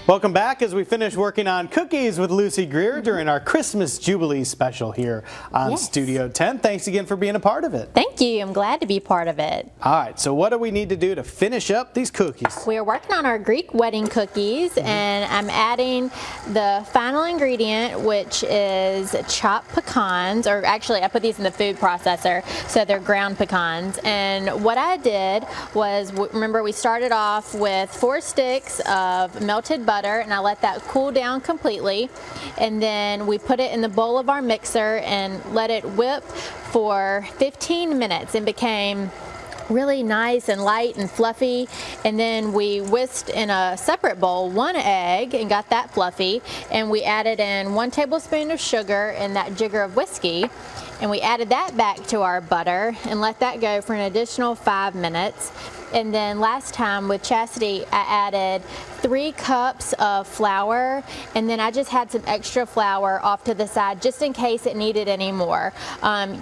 Welcome back as we finish working on cookies with Lucy Greer during our Christmas Jubilee special here on Studio 10. Thanks again for being a part of it. Thank you. I'm glad to be part of it. All right, so what do we need to do to finish up these cookies? We are working on our Greek wedding cookies, and I'm adding the final ingredient, which is chopped pecans, or actually I put these in the food processor, so they're ground pecans. And what I did was, remember we started off with 4 sticks of melted butter, and I let that cool down completely, and then we put it in the bowl of our mixer and let it whip for 15 minutes and became really nice and light and fluffy. And then we whisked in a separate bowl 1 egg and got that fluffy, and we added in 1 tablespoon of sugar and that jigger of whiskey, and we added that back to our butter and let that go for an additional 5 minutes. And then last time with Chastity, I added 3 cups of flour, and then I just had some extra flour off to the side just in case it needed any more.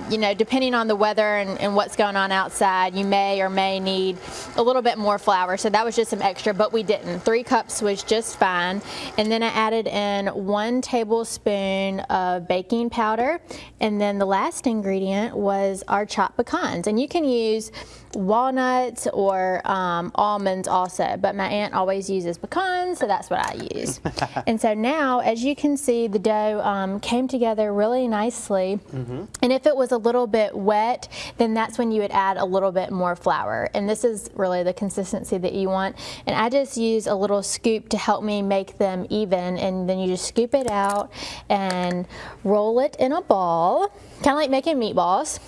You know, depending on the weather and what's going on outside, you may or may need a little bit more flour, so that was just some extra, but we didn't. 3 cups was just fine. And then I added in 1 tablespoon of baking powder, and then the last ingredient was our chopped pecans. And you can use walnuts or almonds also, but my aunt always uses pecans, so that's what I use. And so now, as you can see, the dough came together really nicely. And if it was a little bit wet, then that's when you would add a little bit more flour. And this is really the consistency that you want. And I just use a little scoop to help me make them even, and then you just scoop it out and roll it in a ball, kind of like making meatballs.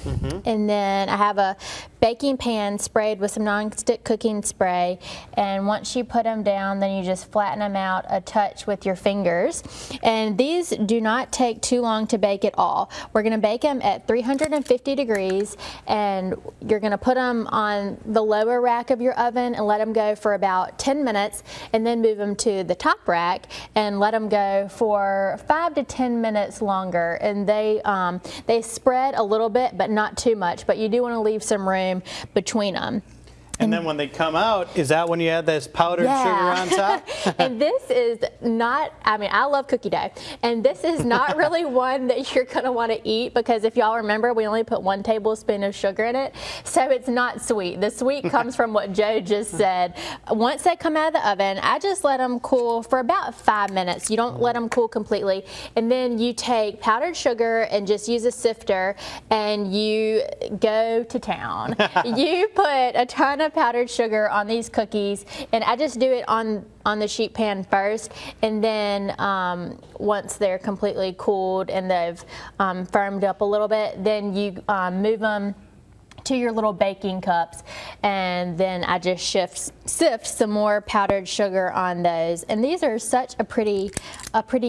And then I have a baking pan sprayed with some non-stick cooking spray, and once you put them down, then you just flatten them out a touch with your fingers. And these do not take too long to bake at all. We're going to bake them at 350 degrees, and you're going to put them on the lower rack of your oven and let them go for about 10 minutes, and then move them to the top rack and let them go for 5 to 10 minutes longer. And they spread a little bit, but not too much, but you do want to leave some room between them. And then when they come out, is that when you add this powdered sugar on top? And this is not, I mean, I love cookie dough, and this is not really one that you're going to want to eat, because if y'all remember, we only put 1 tablespoon of sugar in it, so it's not sweet. The sweet comes from what Joe just said. Once they come out of the oven, I just let them cool for about 5 minutes. You don't let them cool completely. And then you take powdered sugar and just use a sifter, and you go to town. You put a ton of powdered sugar on these cookies, and I just do it on the sheet pan first, and then once they're completely cooled and they've firmed up a little bit, then you move them to your little baking cups, and then I just sift some more powdered sugar on those. And these are such a pretty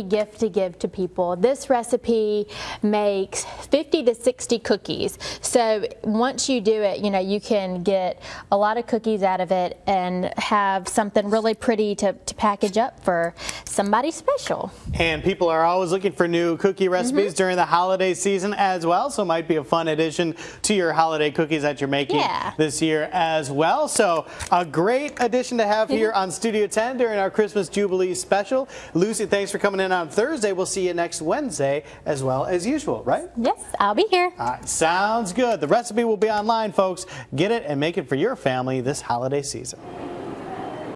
gift to give to people. This recipe makes 50 to 60 cookies. So once you do it, you know, you can get a lot of cookies out of it and have something really pretty to package up for somebody special. And people are always looking for new cookie recipes during the holiday season as well, so it might be a fun addition to your holiday cookies that you're making this year as well. So a great addition to have here on Studio 10 during our Christmas Jubilee special. Lucy, thanks for coming in on Thursday. We'll see you next Wednesday as well as usual, right? Yes, I'll be here. All right, sounds good. The recipe will be online, folks. Get it and make it for your family this holiday season.